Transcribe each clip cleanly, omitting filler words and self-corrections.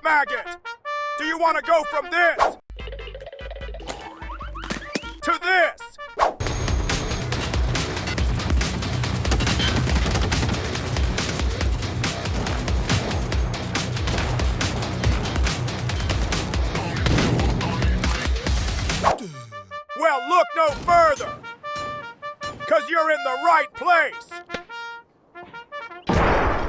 maggot! Do you want to go from this to this? Well, look no further, 'cause you're in the right place.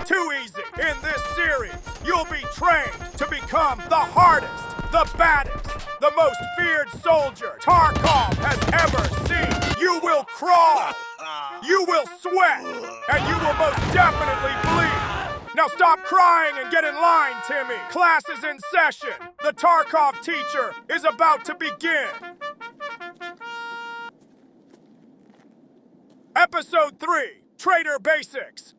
Too easy. In this series, you'll be trained to become the hardest, the baddest, the most feared soldier Tarkov has ever seen. You will crawl, you will sweat, and you will most definitely bleed. Now stop crying and get in line, Timmy. Class is in session. The Tarkov Teacher is about to begin. Episode 3, Trader Basics.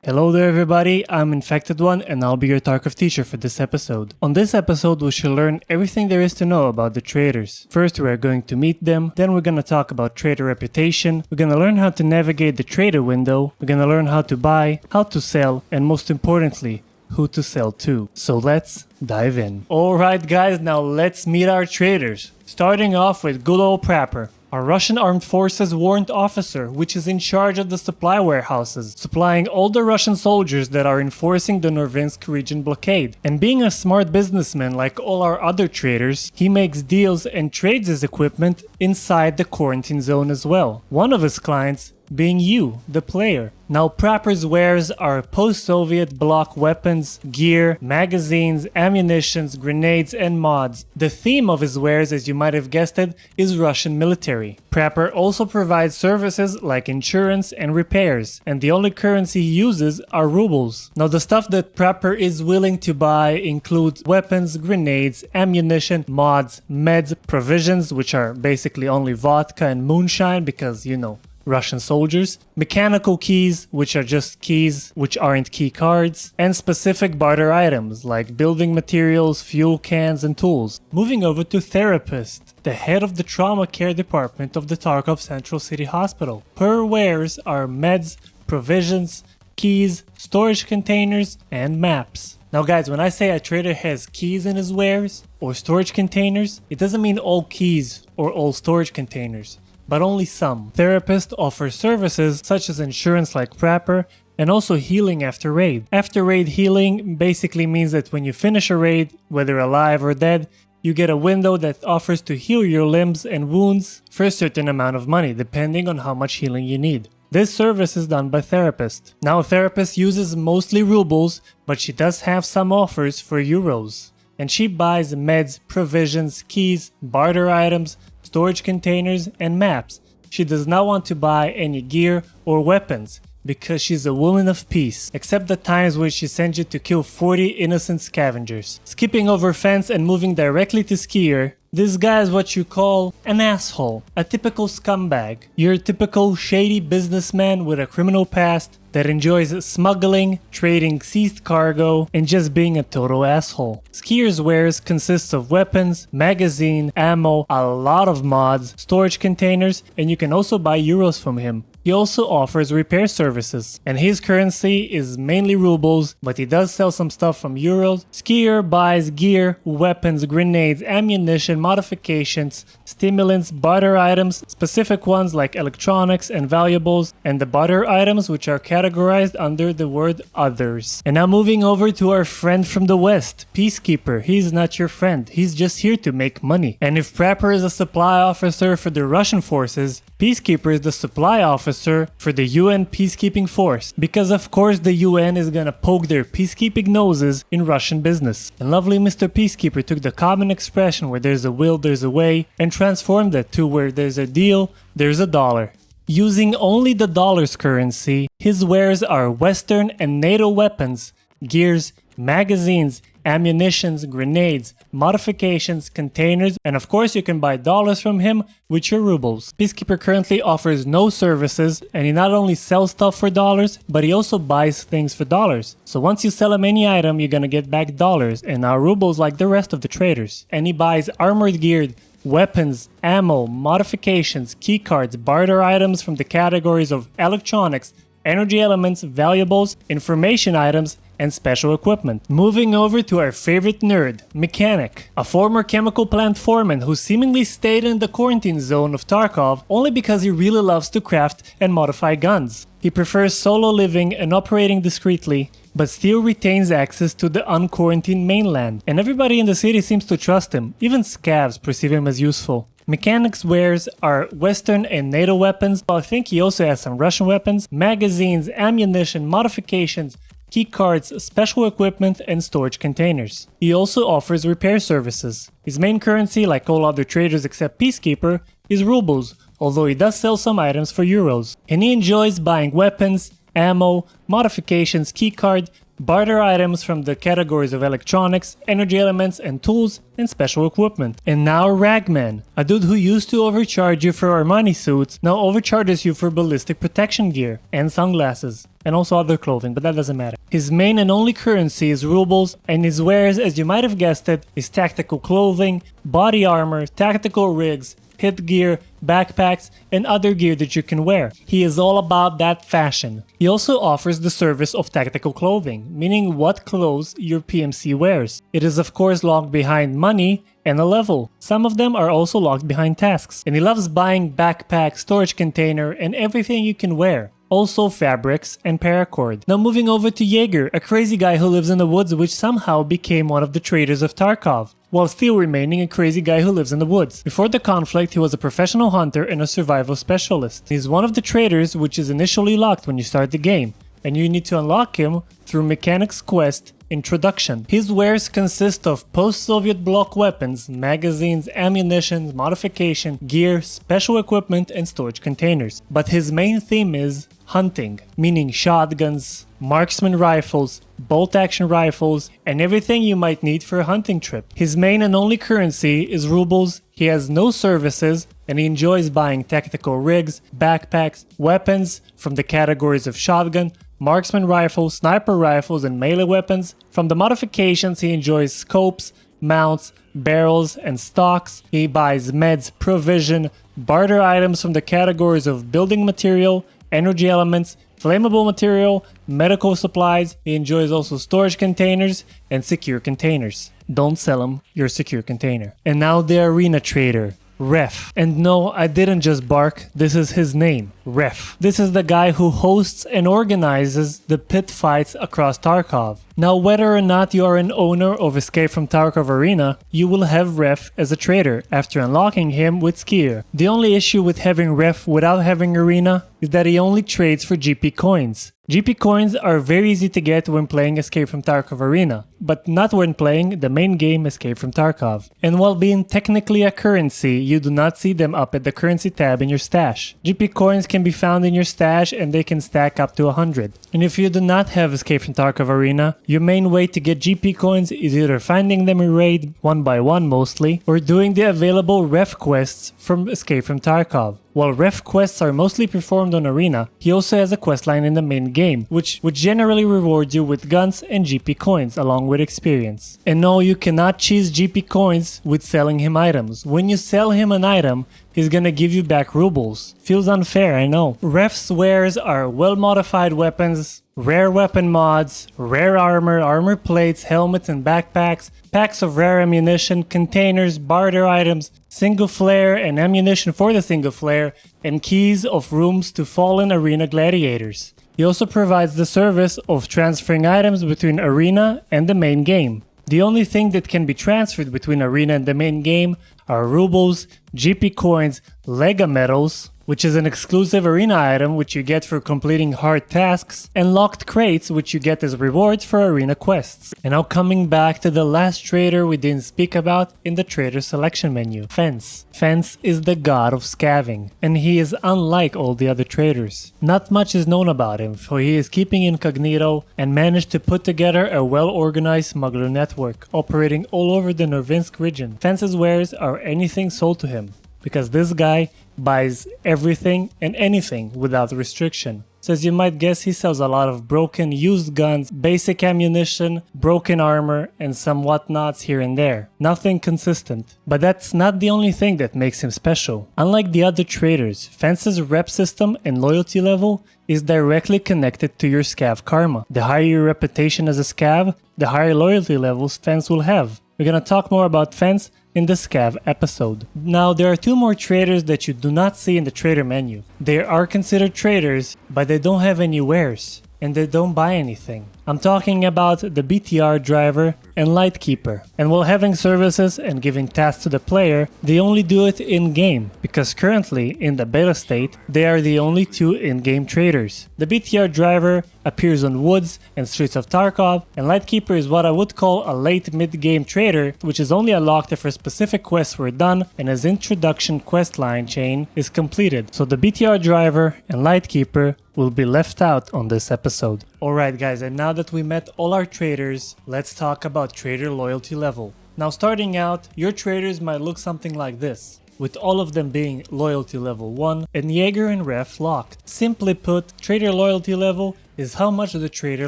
Hello there everybody, I'm Infected One and I'll be your Tarkov teacher for this episode. On this episode we shall learn everything there is to know about the traders. First we are going to meet them, then we're gonna talk about trader reputation, we're gonna learn how to navigate the trader window, we're gonna learn how to buy, how to sell, and most importantly, who to sell to. So let's dive in. Alright guys, now let's meet our traders. Starting off with good old Prapor, our Russian Armed Forces warrant officer, which is in charge of the supply warehouses, supplying all the Russian soldiers that are enforcing the Norvinsk region blockade. And being a smart businessman like all our other traders, he makes deals and trades his equipment inside the quarantine zone as well. One of his clients being you, the player. Now Prapor's wares are post-Soviet bloc weapons, gear, magazines, ammunitions, grenades, and mods. The theme of his wares, as you might have guessed it, is Russian military. Prapor also provides services like insurance and repairs, and the only currency he uses are rubles. Now the stuff that Prapor is willing to buy includes weapons, grenades, ammunition, mods, meds, provisions, which are basically only vodka and moonshine because, you know, Russian soldiers, mechanical keys, which are just keys which aren't key cards, and specific barter items like building materials, fuel cans, and tools. Moving over to Therapist, the head of the trauma care department of the Tarkov Central City Hospital. Her wares are meds, provisions, keys, storage containers, and maps. Now guys, when I say a trader has keys in his wares or storage containers, it doesn't mean all keys or all storage containers, but only some. Therapists offer services such as insurance like Prapor and also healing after raid. After raid healing basically means that when you finish a raid, whether alive or dead, you get a window that offers to heal your limbs and wounds for a certain amount of money, depending on how much healing you need. This service is done by Therapist. Now Therapist uses mostly rubles, but she does have some offers for euros. And she buys meds, provisions, keys, barter items, storage containers, and maps. She does not want to buy any gear or weapons because she's a woman of peace, except the times where she sends you to kill 40 innocent scavengers. Skipping over fence and moving directly to Skier, this guy is what you call an asshole, a typical scumbag. You're a typical shady businessman with a criminal past that enjoys smuggling, trading seized cargo, and just being a total asshole. Skier's wares consists of weapons, magazine, ammo, a lot of mods, storage containers, and you can also buy euros from him. He also offers repair services, and his currency is mainly rubles, but he does sell some stuff from euros. Skier buys gear, weapons, grenades, ammunition, modifications, stimulants, barter items, specific ones like electronics and valuables, and the barter items which are categorized under the word others. And now moving over to our friend from the west, Peacekeeper. He's not your friend, he's just here to make money. And if Prapor is a supply officer for the Russian forces, Peacekeeper is the supply officer for the UN peacekeeping force, because of course the UN is gonna poke their peacekeeping noses in Russian business. And lovely Mr. Peacekeeper took the common expression where there's a will, there's a way, and transformed it to where there's a deal, there's a dollar. Using only the dollar's currency, his wares are Western and NATO weapons, gears, magazines, ammunitions, grenades, modifications, containers, and of course you can buy dollars from him with your rubles. Peacekeeper currently offers no services, and he not only sells stuff for dollars, but he also buys things for dollars. So once you sell him any item, you're gonna get back dollars and not rubles like the rest of the traders. And he buys armored gear, weapons, ammo, modifications, keycards, barter items from the categories of electronics, energy elements, valuables, information items, and special equipment. Moving over to our favorite nerd, Mechanic, a former chemical plant foreman who seemingly stayed in the quarantine zone of Tarkov only because he really loves to craft and modify guns. He prefers solo living and operating discreetly, but still retains access to the unquarantined mainland, and everybody in the city seems to trust him. Even scavs perceive him as useful. Mechanic's wares are Western and NATO weapons, but I think he also has some Russian weapons, magazines, ammunition, modifications, keycards, special equipment, and storage containers. He also offers repair services. His main currency, like all other traders except Peacekeeper, is rubles, although he does sell some items for euros. And he enjoys buying weapons, ammo, modifications, keycard, barter items from the categories of electronics, energy elements and tools, and special equipment. And now Ragman, a dude who used to overcharge you for Armani suits, now overcharges you for ballistic protection gear and sunglasses, and also other clothing, but that doesn't matter. His main and only currency is rubles, and his wares, as you might have guessed it, is tactical clothing, body armor, tactical rigs, hit gear, backpacks, and other gear that you can wear. He is all about that fashion. He also offers the service of tactical clothing, meaning what clothes your PMC wears. It is of course locked behind money and a level. Some of them are also locked behind tasks. And he loves buying backpack, storage container, and everything you can wear. Also fabrics and paracord. Now moving over to Jaeger, a crazy guy who lives in the woods which somehow became one of the traders of Tarkov, while still remaining a crazy guy who lives in the woods. Before the conflict, he was a professional hunter and a survival specialist. He's one of the traders which is initially locked when you start the game, and you need to unlock him through Mechanic's Quest Introduction. His wares consist of post-Soviet bloc weapons, magazines, ammunition, modification, gear, special equipment, and storage containers. But his main theme is hunting, meaning shotguns, marksman rifles, bolt-action rifles, and everything you might need for a hunting trip. His main and only currency is rubles, he has no services, and he enjoys buying tactical rigs, backpacks, weapons from the categories of shotgun, marksman rifles, sniper rifles, and melee weapons. From the modifications, he enjoys scopes, mounts, barrels, and stocks. He buys meds, provision, barter items from the categories of building material, energy elements, flammable material, medical supplies. He enjoys also storage containers and secure containers. Don't sell him your secure container. And now the arena trader, Ref. And no, I didn't just bark, this is his name, Ref. This is the guy who hosts and organizes the pit fights across Tarkov. Now, whether or not you are an owner of Escape From Tarkov Arena, you will have Ref as a trader after unlocking him with Skier. The only issue with having Ref without having Arena is that he only trades for GP coins. GP coins are very easy to get when playing Escape From Tarkov Arena, but not when playing the main game Escape From Tarkov. And while being technically a currency, you do not see them up at the currency tab in your stash. GP coins can be found in your stash and they can stack up to 100. And if you do not have Escape From Tarkov Arena, your main way to get GP coins is either finding them in raid, one by one mostly, or doing the available ref quests from Escape From Tarkov. While ref quests are mostly performed on Arena, he also has a questline in the main game, which generally rewards you with guns and GP coins along with experience. And no, you cannot cheese GP coins with selling him items. When you sell him an item, he's gonna give you back rubles. Feels unfair, I know. Ref's wares are well-modified weapons, rare weapon mods, rare armor, armor plates, helmets and backpacks, packs of rare ammunition, containers, barter items, single flare and ammunition for the single flare, and keys of rooms to fallen arena gladiators. He also provides the service of transferring items between Arena and the main game. The only thing that can be transferred between Arena and the main game are rubles, GP coins, Lega medals, which is an exclusive Arena item which you get for completing hard tasks, and locked crates which you get as rewards for Arena quests. And now coming back to the last trader we didn't speak about in the trader selection menu, Fence. Fence is the god of scavving, and he is unlike all the other traders. Not much is known about him, for he is keeping incognito and managed to put together a well-organized smuggler network, operating all over the Novinsk region. Fence's wares are anything sold to him, because this guy buys everything and anything without restriction. So as you might guess, he sells a lot of broken used guns, basic ammunition, broken armor, and some whatnots here and there. Nothing consistent. But that's not the only thing that makes him special. Unlike the other traders, Fence's rep system and loyalty level is directly connected to your scav karma. The higher your reputation as a scav, the higher loyalty levels Fence will have. We're gonna talk more about Fence in the scav episode. Now there are two more traders that you do not see in the trader menu. They are considered traders, but they don't have any wares, and they don't buy anything. I'm talking about the BTR driver and Lightkeeper. And while having services and giving tasks to the player, they only do it in-game, because currently, in the beta state, they are the only two in-game traders. The BTR driver appears on woods and streets of Tarkov, and Lightkeeper is what I would call a late mid-game trader, which is only unlocked after specific quests were done and his introduction questline chain is completed. So the BTR driver and Lightkeeper will be left out on this episode. Alright guys, and now that we met all our traders, let's talk about trader loyalty level. Now starting out, your traders might look something like this, with all of them being loyalty level 1 and Jaeger and Ref locked. Simply put, trader loyalty level is how much the trader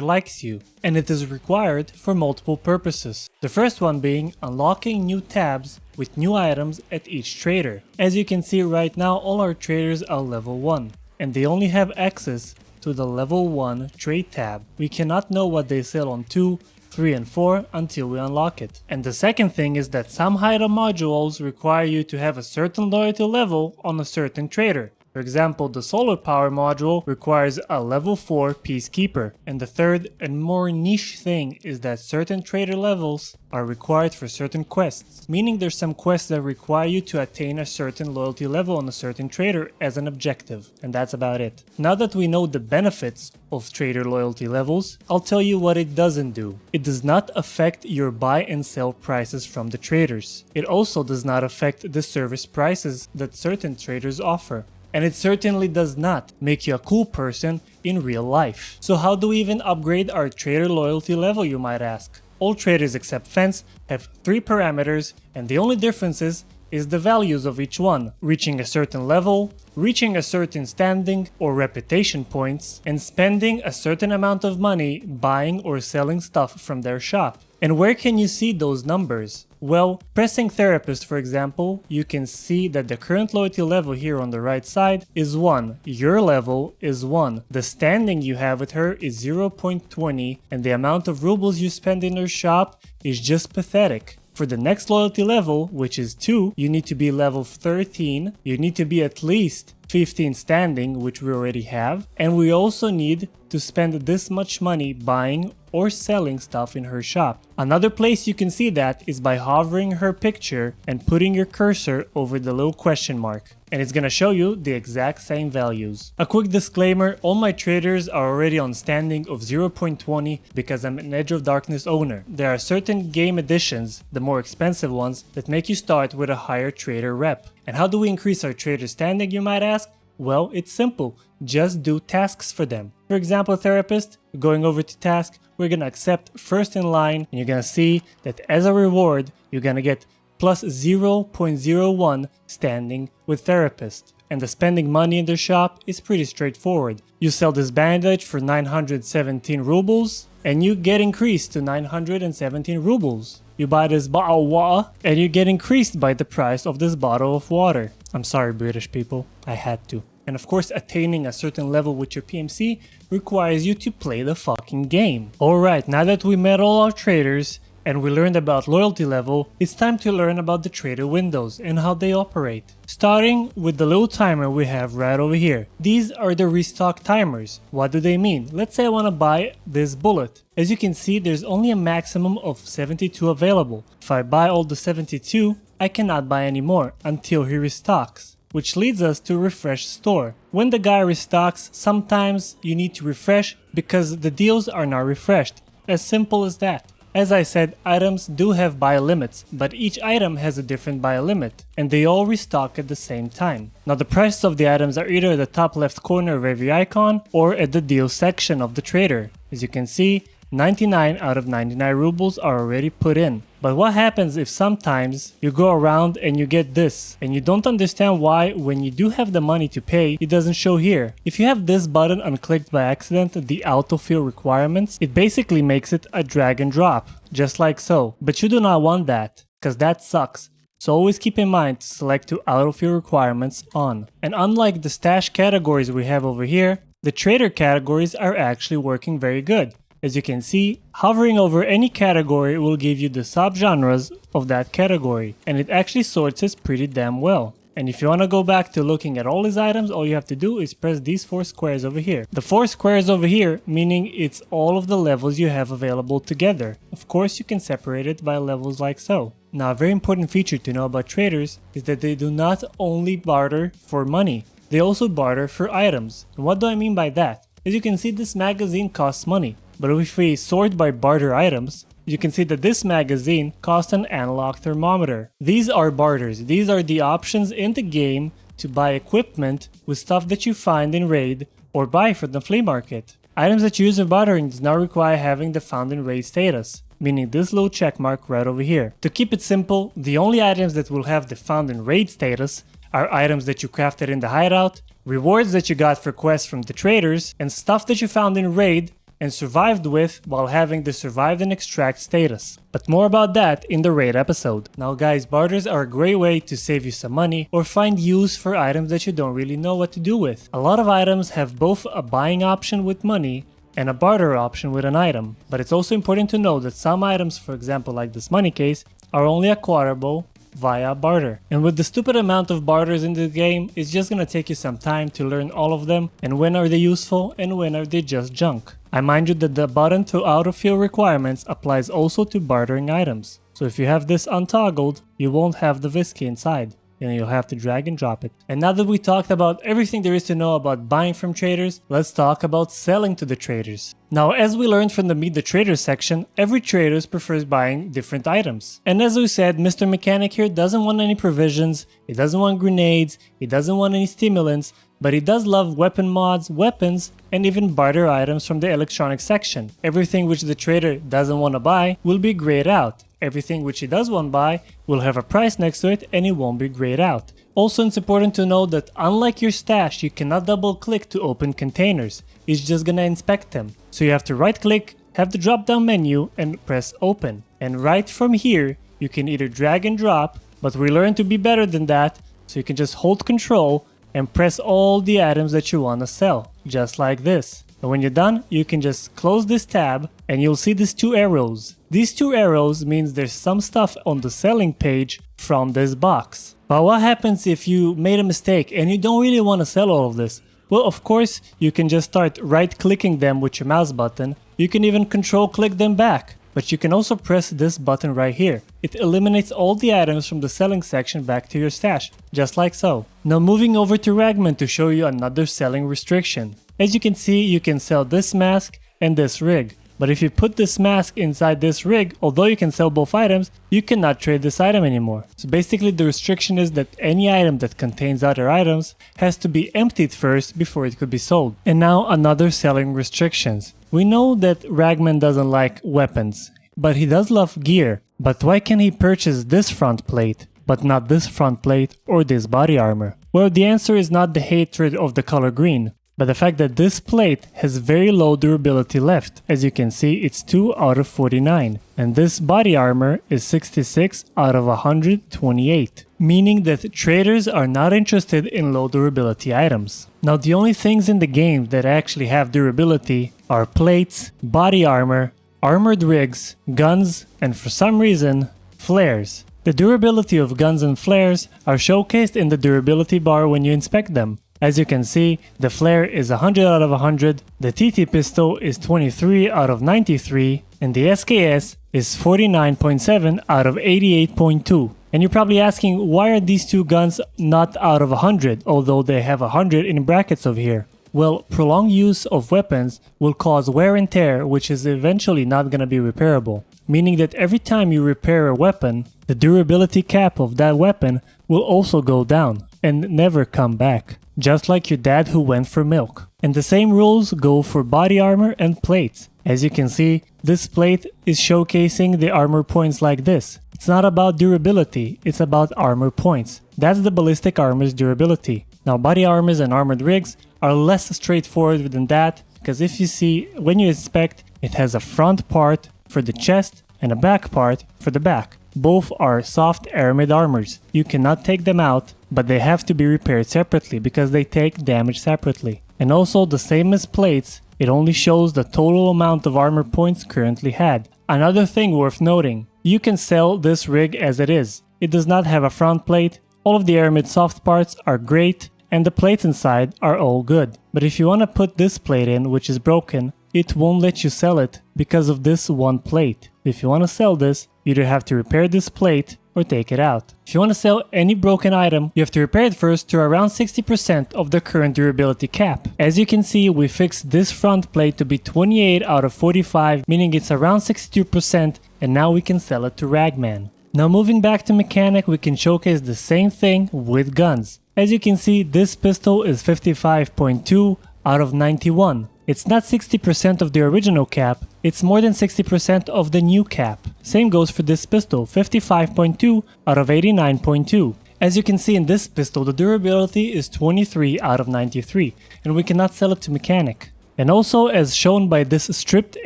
likes you, and it is required for multiple purposes. The first one being unlocking new tabs with new items at each trader. As you can see right now, all our traders are level 1, and they only have access to the level 1 trade tab. We cannot know what they sell on 2, 3 and 4 until we unlock it. And the second thing is that some item modules require you to have a certain loyalty level on a certain trader. For example, the solar power module requires a level 4 Peacekeeper. And the third and more niche thing is that certain trader levels are required for certain quests. Meaning there's some quests that require you to attain a certain loyalty level on a certain trader as an objective. And that's about it. Now that we know the benefits of trader loyalty levels, I'll tell you what it doesn't do. It does not affect your buy and sell prices from the traders. It also does not affect the service prices that certain traders offer. And it certainly does not make you a cool person in real life. So how do we even upgrade our trader loyalty level, you might ask? All traders except Fence have 3 parameters, and the only differences is the values of each one: reaching a certain level, reaching a certain standing or reputation points, and spending a certain amount of money buying or selling stuff from their shop. And where can you see those numbers? Well, pressing Therapist, for example, you can see that the current loyalty level here on the right side is 1. Your level is 1. The standing you have with her is 0.20, and the amount of rubles you spend in her shop is just pathetic. For the next loyalty level, which is 2, you need to be level 13, you need to be at least 15 standing, which we already have, and we also need to spend this much money buying or selling stuff in her shop. Another place you can see that is by hovering her picture and putting your cursor over the little question mark, and it's gonna show you the exact same values. A quick disclaimer, all my traders are already on standing of 0.20 because I'm an Edge of Darkness owner. There are certain game editions, the more expensive ones, that make you start with a higher trader rep. And how do we increase our trader standing, you might ask? Well, it's simple. Just do tasks for them. For example, Therapist, going over to task, we're gonna accept first in line, and you're gonna see that as a reward, you're gonna get plus 0.01 standing with Therapist. And the spending money in their shop is pretty straightforward. You sell this bandage for 917 rubles, and you get increased to 917 rubles. You buy this bottle of water, and you get increased by the price of this bottle of water. I'm sorry, British people, I had to. And of course, attaining a certain level with your PMC requires you to play the fucking game. Alright, now that we met all our traders, and we learned about loyalty level, it's time to learn about the trader windows and how they operate. Starting with the little timer we have right over here. These are the restock timers. What do they mean? Let's say I want to buy this bullet. As you can see, there's only a maximum of 72 available. If I buy all the 72, I cannot buy any more until he restocks. Which leads us to refresh store. When the guy restocks, sometimes you need to refresh because the deals are not refreshed. As simple as that. As I said, items do have buy limits, but each item has a different buy limit, and they all restock at the same time. Now the prices of the items are either at the top left corner of every icon, or at the deal section of the trader. As you can see, 99 out of 99 rubles are already put in. But what happens if sometimes you go around and you get this, and you don't understand why when you do have the money to pay, it doesn't show here? If you have this button unclicked by accident, the autofill requirements, it basically makes it a drag and drop, just like so. But you do not want that, because that sucks. So always keep in mind to select to autofill requirements on. And unlike the stash categories we have over here, the trader categories are actually working very good. As you can see, hovering over any category will give you the subgenres of that category, and it actually sorts it pretty damn well. And if you want to go back to looking at all these items, all you have to do is press these 4 squares over here. The 4 squares over here, meaning it's all of the levels you have available together. Of course, you can separate it by levels like so. Now, a very important feature to know about traders is that they do not only barter for money, they also barter for items. And what do I mean by that? As you can see, this magazine costs money. But if we sort by barter items, you can see that this magazine costs an analog thermometer. These are barters. These are the options in the game to buy equipment with stuff that you find in raid or buy from the flea market. Items that you use in bartering does not require having the found in raid status, meaning this little check mark right over here. To keep it simple, the only items that will have the found in raid status are items that you crafted in the hideout, rewards that you got for quests from the traders, and stuff that you found in raid and survived with while having the survived and extract status. But more about that in the raid episode. Now guys, barters are a great way to save you some money or find use for items that you don't really know what to do with. A lot of items have both a buying option with money and a barter option with an item. But it's also important to know that some items, for example like this money case, are only acquirable via barter. And with the stupid amount of barters in the game, it's just gonna take you some time to learn all of them and when are they useful and when are they just junk. I mind you that the button to autofill requirements applies also to bartering items. So if you have this untoggled, you won't have the whiskey inside, and you'll have to drag and drop it. And now that we talked about everything there is to know about buying from traders, let's talk about selling to the traders. Now, as we learned from the Meet the Traders section, every trader prefers buying different items. And as we said, Mr. Mechanic here doesn't want any provisions, he doesn't want grenades, he doesn't want any stimulants, but he does love weapon mods, weapons, and even barter items from the electronics section. Everything which the trader doesn't want to buy will be grayed out. Everything which he does want to buy will have a price next to it and it won't be grayed out. Also, it's important to know that unlike your stash, you cannot double click to open containers. It's just gonna inspect them. So you have to right click, have the drop down menu and press open. And right from here, you can either drag and drop, but we learned to be better than that, so you can just hold control and press all the items that you want to sell, just like this. And when you're done, you can just close this tab and you'll see these 2 arrows. These 2 arrows means there's some stuff on the selling page from this box. But what happens if you made a mistake and you don't really want to sell all of this? Well, of course, you can just start right clicking them with your mouse button. You can even control click them back. But you can also press this button right here. It eliminates all the items from the selling section back to your stash, just like so. Now moving over to Ragman to show you another selling restriction. As you can see, you can sell this mask and this rig. But if you put this mask inside this rig, although you can sell both items, you cannot trade this item anymore. So basically the restriction is that any item that contains other items has to be emptied first before it could be sold. And now another selling restrictions. We know that Ragman doesn't like weapons, but he does love gear. But why can he purchase this front plate, but not this front plate or this body armor? Well, the answer is not the hatred of the color green, but the fact that this plate has very low durability left. As you can see, it's 2 out of 49. And this body armor is 66 out of 128. Meaning that traders are not interested in low durability items. Now the only things in the game that actually have durability are plates, body armor, armored rigs, guns, and for some reason, flares. The durability of guns and flares are showcased in the durability bar when you inspect them. As you can see, the flare is 100 out of 100, the TT pistol is 23 out of 93, and the SKS is 49.7 out of 88.2. And you're probably asking, why are these 2 guns not out of 100, although they have 100 in brackets over here? Well, prolonged use of weapons will cause wear and tear, which is eventually not going to be repairable. Meaning that every time you repair a weapon, the durability cap of that weapon will also go down and never come back. Just like your dad who went for milk. And the same rules go for body armor and plates. As you can see, this plate is showcasing the armor points like this. It's not about durability, it's about armor points. That's the ballistic armor's durability. Now body armors and armored rigs are less straightforward than that, because if you see, when you inspect, it has a front part for the chest and a back part for the back. Both are soft aramid armors. You cannot take them out, but they have to be repaired separately because they take damage separately. And also the same as plates, it only shows the total amount of armor points currently had. Another thing worth noting, you can sell this rig as it is. It does not have a front plate, all of the aramid soft parts are great, and the plates inside are all good. But if you want to put this plate in, which is broken, it won't let you sell it because of this one plate. If you want to sell this, you either have to repair this plate or take it out. If you want to sell any broken item, you have to repair it first to around 60% of the current durability cap. As you can see, we fixed this front plate to be 28 out of 45, meaning it's around 62%, and now we can sell it to Ragman. Now moving back to mechanic, we can showcase the same thing with guns. As you can see, this pistol is 55.2 out of 91. It's not 60% of the original cap, it's more than 60% of the new cap. Same goes for this pistol, 55.2 out of 89.2. As you can see in this pistol, the durability is 23 out of 93, and we cannot sell it to mechanic. And also, as shown by this stripped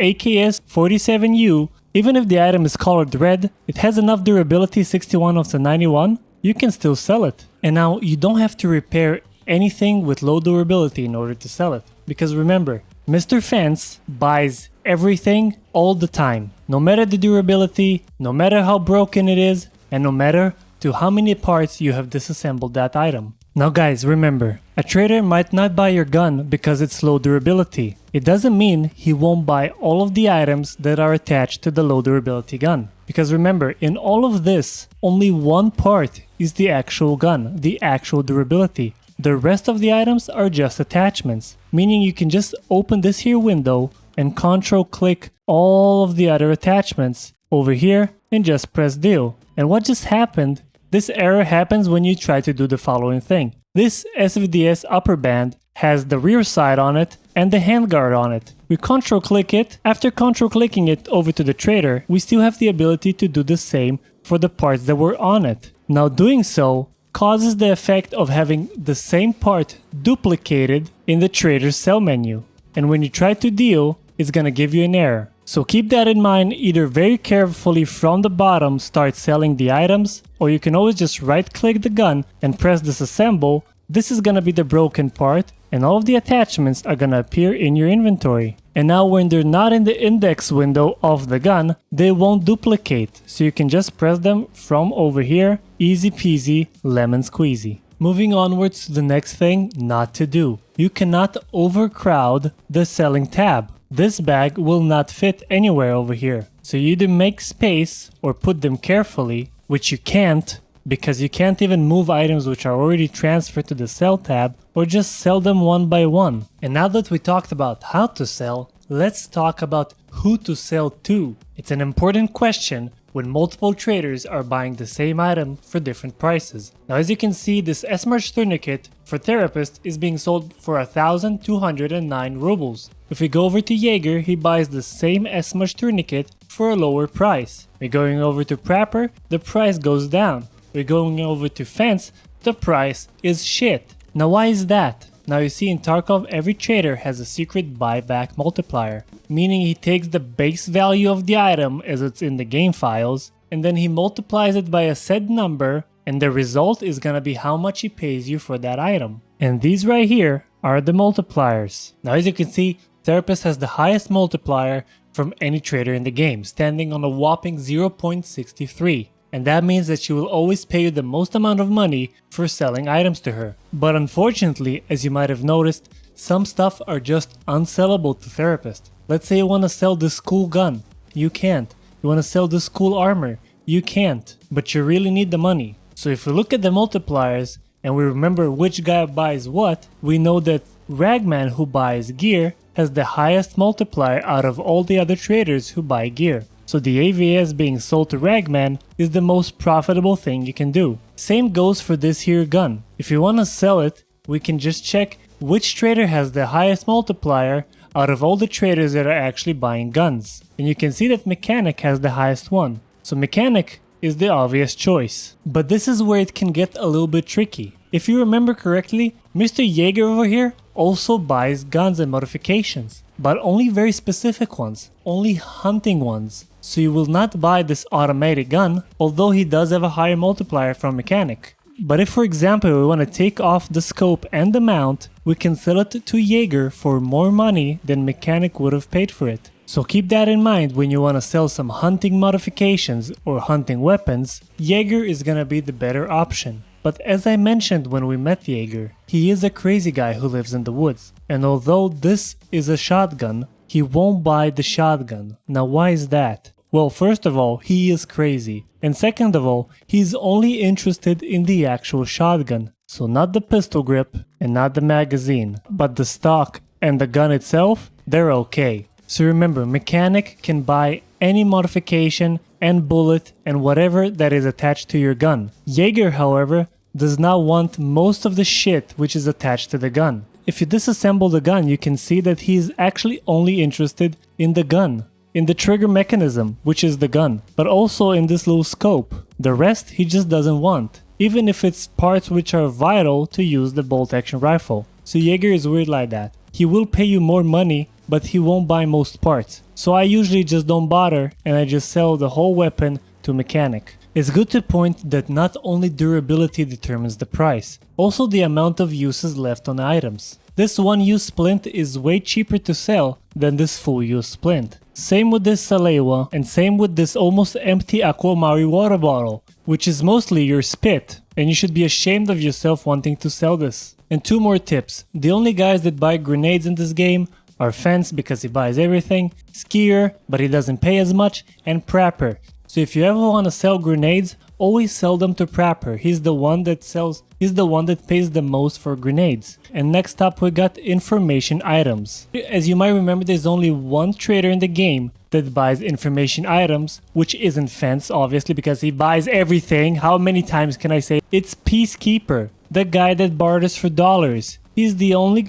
AKS 47U, even if the item is colored red, it has enough durability, 61 out of 91, you can still sell it. And now, you don't have to repair anything with low durability in order to sell it. Because remember, Mr. Fence buys everything all the time. No matter the durability, no matter how broken it is, and no matter to how many parts you have disassembled that item. Now guys, remember, a trader might not buy your gun because it's low durability. It doesn't mean he won't buy all of the items that are attached to the low durability gun. Because remember, in all of this, only one part is the actual gun, the actual durability. The rest of the items are just attachments, meaning you can just open this here window and control click all of the other attachments over here and just press deal. And what just happened, this error happens when you try to do the following thing. This SVDS upper band has the rear side on it and the handguard on it. We control click it. After control clicking it over to the trader, we still have the ability to do the same for the parts that were on it. Now doing so causes the effect of having the same part duplicated in the trader's sell menu. And when you try to deal, it's gonna give you an error. So keep that in mind, either very carefully from the bottom start selling the items, or you can always just right click the gun and press disassemble. This is gonna be the broken part, and all of the attachments are gonna appear in your inventory. And now when they're not in the index window of the gun, they won't duplicate, so you can just press them from over here, easy peasy, lemon squeezy. Moving onwards to the next thing not to do. You cannot overcrowd the selling tab. This bag will not fit anywhere over here, so you either make space or put them carefully, which you can't, because you can't even move items which are already transferred to the sell tab, or just sell them one by one. And now that we talked about how to sell, let's talk about who to sell to. It's an important question when multiple traders are buying the same item for different prices. Now as you can see, this S-March tourniquet for Therapist is being sold for 1,209 rubles. If we go over to Jaeger, he buys the same S-March tourniquet for a lower price. We're going over to Prapor, the price goes down. We're going over to Fence, the price is shit. Now why is that? Now you see in Tarkov every trader has a secret buyback multiplier, meaning he takes the base value of the item as it's in the game files, and then he multiplies it by a set number, and the result is gonna be how much he pays you for that item. And these right here are the multipliers. Now as you can see, Therapist has the highest multiplier from any trader in the game, standing on a whopping 0.63. And that means that she will always pay you the most amount of money for selling items to her. But unfortunately, as you might have noticed, some stuff are just unsellable to Therapist. Let's say you want to sell this cool gun. You can't. You want to sell this cool armor. You can't. But you really need the money. So if we look at the multipliers and we remember which guy buys what, we know that Ragman, who buys gear, has the highest multiplier out of all the other traders who buy gear. So the AVS being sold to Ragman is the most profitable thing you can do. Same goes for this here gun. If you want to sell it, we can just check which trader has the highest multiplier out of all the traders that are actually buying guns. And you can see that Mechanic has the highest one. So Mechanic is the obvious choice. But this is where it can get a little bit tricky. If you remember correctly, Mr. Jaeger over here also buys guns and modifications, but only very specific ones, only hunting ones. So you will not buy this automatic gun, although he does have a higher multiplier from Mechanic. But if, for example, we want to take off the scope and the mount, we can sell it to Jaeger for more money than Mechanic would have paid for it. So keep that in mind when you want to sell some hunting modifications or hunting weapons. Jaeger is gonna be the better option. But as I mentioned when we met Jaeger, he is a crazy guy who lives in the woods. And although this is a shotgun, he won't buy the shotgun. Now why is that? Well, first of all, he is crazy. And second of all, he's only interested in the actual shotgun. So not the pistol grip and not the magazine, but the stock and the gun itself, they're okay. So remember, Mechanic can buy any modification and bullet and whatever that is attached to your gun. Jaeger, however, does not want most of the shit which is attached to the gun. If you disassemble the gun, you can see that he is actually only interested in the gun, in the trigger mechanism, which is the gun, but also in this little scope. The rest he just doesn't want, even if it's parts which are vital to use the bolt action rifle. So Jaeger is weird like that. He will pay you more money, but he won't buy most parts. So I usually just don't bother and I just sell the whole weapon to Mechanic. It's good to point that not only durability determines the price, also the amount of uses left on items. This one use splint is way cheaper to sell than this full use splint. Same with this Salewa and same with this almost empty Aquamari water bottle, which is mostly your spit, and you should be ashamed of yourself wanting to sell this. And two more tips. The only guys that buy grenades in this game are Fence because he buys everything, Skier but he doesn't pay as much, and Prapor. So if you ever want to sell grenades, always sell them to Prapor. He's the one that pays the most for grenades. And next up we got information items. As you might remember, there's only one trader in the game that buys information items, which isn't Fence obviously because he buys everything. How many times can I say? It's Peacekeeper, the guy that barters for dollars. He's the only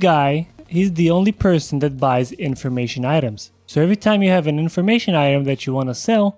person that buys information items. So every time you have an information item that you want to sell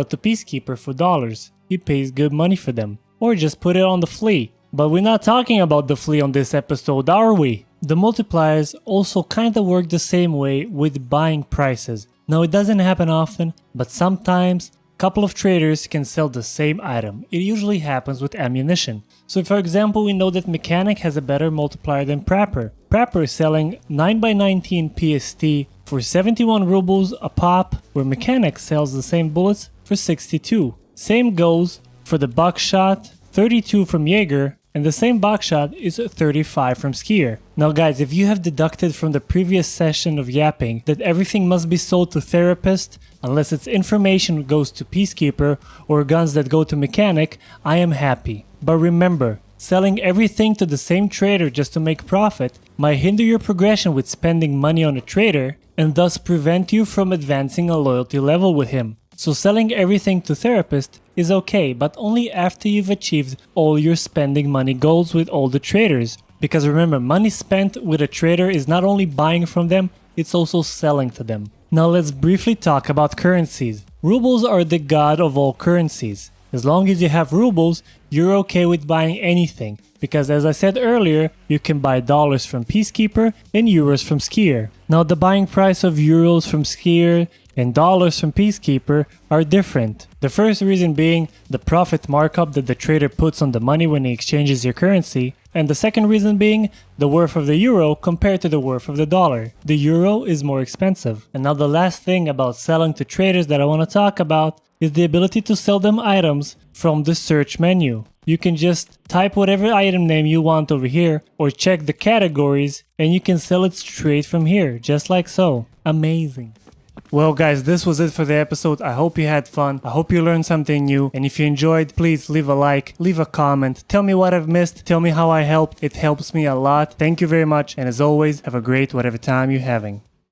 it to Peacekeeper for dollars. He pays good money for them. Or just put it on the flea. But we're not talking about the flea on this episode, are we? The multipliers also kinda work the same way with buying prices. Now it doesn't happen often, but sometimes a couple of traders can sell the same item. It usually happens with ammunition. So for example, we know that Mechanic has a better multiplier than Prapor. Prapor is selling 9x19 PST for 71 rubles a pop, where Mechanic sells the same bullets for 62. Same goes for the buckshot, 32 from Jaeger, and the same buckshot is 35 from Skier. Now guys, if you have deducted from the previous session of yapping that everything must be sold to Therapist, unless it's information goes to Peacekeeper or guns that go to Mechanic, I am happy. But remember, selling everything to the same trader just to make profit might hinder your progression with spending money on a trader and thus prevent you from advancing a loyalty level with him. So selling everything to Therapist is okay, but only after you've achieved all your spending money goals with all the traders. Because remember, money spent with a trader is not only buying from them, it's also selling to them. Now let's briefly talk about currencies. Rubles are the god of all currencies. As long as you have rubles, you're okay with buying anything. Because as I said earlier, you can buy dollars from Peacekeeper and euros from Skier. Now the buying price of euros from Skier and dollars from Peacekeeper are different. The first reason being the profit markup that the trader puts on the money when he exchanges your currency, and the second reason being the worth of the euro compared to the worth of the dollar. The euro is more expensive. And now the last thing about selling to traders that I want to talk about is the ability to sell them items from the search menu. You can just type whatever item name you want over here or check the categories and you can sell it straight from here, just like so. Amazing. Well guys, this was it for the episode. I hope you had fun. I hope you learned something new. And if you enjoyed, please leave a like, leave a comment. Tell me what I've missed. Tell me how I helped. It helps me a lot. Thank you very much. And as always, have a great whatever time you're having.